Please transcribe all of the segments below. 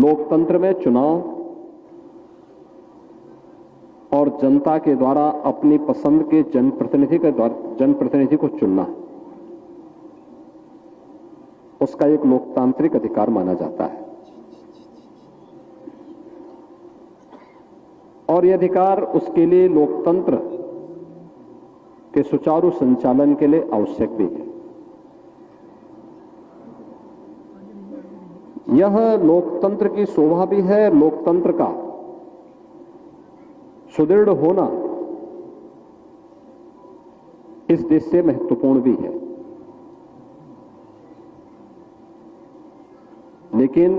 लोकतंत्र में चुनाव और जनता के द्वारा अपनी पसंद के जनप्रतिनिधि को चुनना उसका एक लोकतांत्रिक अधिकार माना जाता है और यह अधिकार उसके लिए लोकतंत्र के सुचारू संचालन के लिए आवश्यक भी है। यह लोकतंत्र की शोभा भी है। लोकतंत्र का सुदृढ़ होना इस देश से महत्वपूर्ण भी है। लेकिन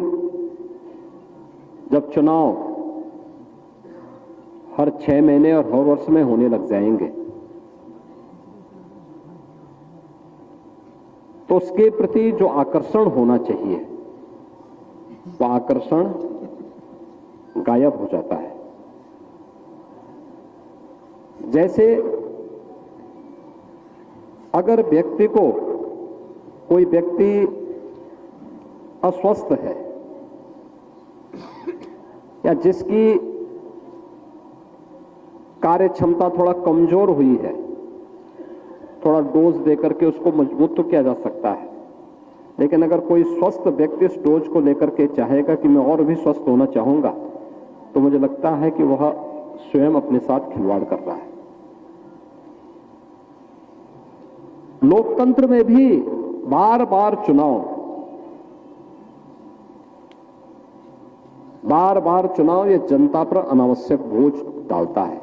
जब चुनाव हर 6 महीने और हर वर्ष में होने लग जाएंगे तो उसके प्रति जो आकर्षण होना चाहिए वह आकर्षण गायब हो जाता है। जैसे अगर कोई व्यक्ति अस्वस्थ है या जिसकी कार्य क्षमता थोड़ा कमजोर हुई है, थोड़ा डोज देकर के उसको मजबूत तो किया जा सकता है। लेकिन अगर कोई स्वस्थ व्यक्ति इस डोज को लेकर के चाहेगा कि मैं और भी स्वस्थ होना चाहूंगा, तो मुझे लगता है कि वह स्वयं अपने साथ खिलवाड़ कर रहा है। लोकतंत्र में भी बार बार चुनाव ये जनता पर अनावश्यक बोझ डालता है।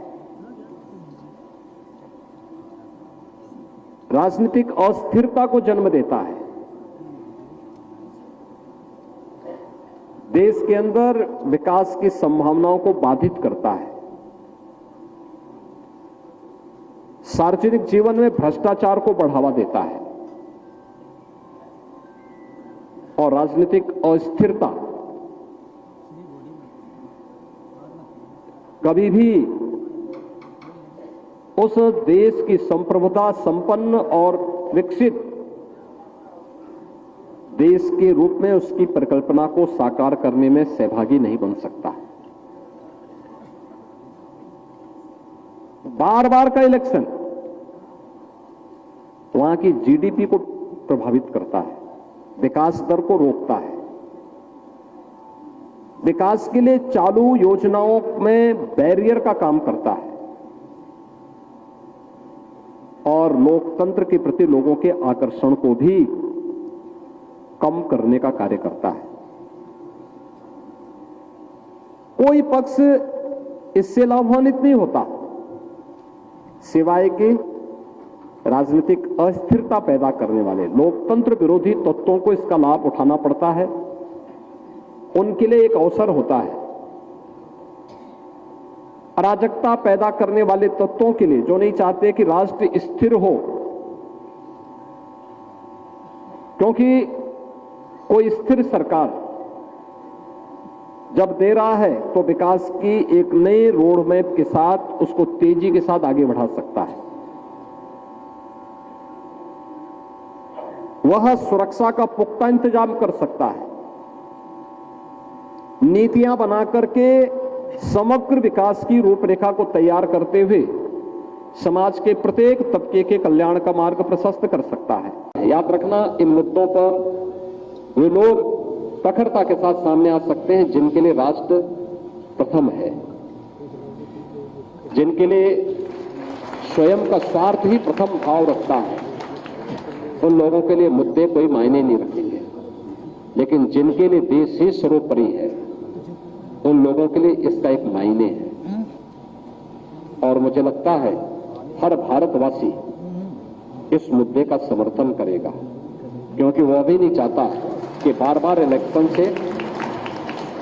राजनीतिक अस्थिरता को जन्म देता है। देश के अंदर विकास की संभावनाओं को बाधित करता है। सार्वजनिक जीवन में भ्रष्टाचार को बढ़ावा देता है और राजनीतिक अस्थिरता कभी भी उस देश की संप्रभुता संपन्न और विकसित देश के रूप में उसकी परिकल्पना को साकार करने में सहभागी नहीं बन सकता। बार बार का इलेक्शन वहां की जीडीपी को प्रभावित करता है, विकास दर को रोकता है। विकास के लिए चालू योजनाओं में बैरियर का काम करता है और लोकतंत्र के प्रति लोगों के आकर्षण को भी कम करने का कार्य करता है। कोई पक्ष इससे लाभान्वित नहीं होता सिवाय कि राजनीतिक अस्थिरता पैदा करने वाले लोकतंत्र विरोधी तत्वों को इसका लाभ उठाना पड़ता है। उनके लिए एक अवसर होता है। अराजकता पैदा करने वाले तत्वों के लिए, जो नहीं चाहते कि राष्ट्र स्थिर हो, क्योंकि कोई स्थिर सरकार जब दे रहा है तो विकास की एक नई रोड मैप के साथ उसको तेजी के साथ आगे बढ़ा सकता है। वह सुरक्षा का पुख्ता इंतजाम कर सकता है। नीतियां बना करके समग्र विकास की रूपरेखा को तैयार करते हुए समाज के प्रत्येक तबके के कल्याण का मार्ग प्रशस्त कर सकता है। याद रखना, इन मुद्दों पर वे लोग प्रखरता के साथ सामने आ सकते हैं जिनके लिए राष्ट्र प्रथम है, जिनके लिए स्वयं का स्वार्थ ही प्रथम भाव रखता है। उन लोगों के लिए मुद्दे कोई मायने नहीं रखेंगे, लेकिन जिनके लिए देश ही सर्वोपरि है उन लोगों के लिए इसका एक मायने है। और मुझे लगता है हर भारतवासी इस मुद्दे का समर्थन करेगा, क्योंकि वह भी नहीं चाहता कि बार बार इलेक्शन से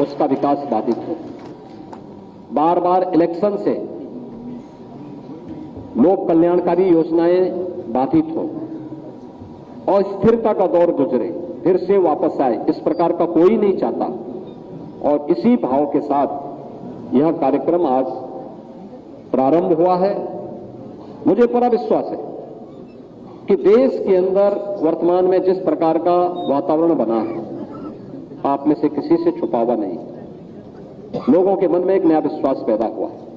उसका विकास बाधित हो, बार बार इलेक्शन से लोक कल्याणकारी योजनाएं बाधित हो और स्थिरता का दौर गुजरे, फिर से वापस आए। इस प्रकार का कोई नहीं चाहता। और इसी भाव के साथ यह कार्यक्रम आज प्रारंभ हुआ है। मुझे पूरा विश्वास है कि देश के अंदर वर्तमान में जिस प्रकार का वातावरण बना है, आप में से किसी से छुपा हुआ नहीं। लोगों के मन में एक नया विश्वास पैदा हुआ।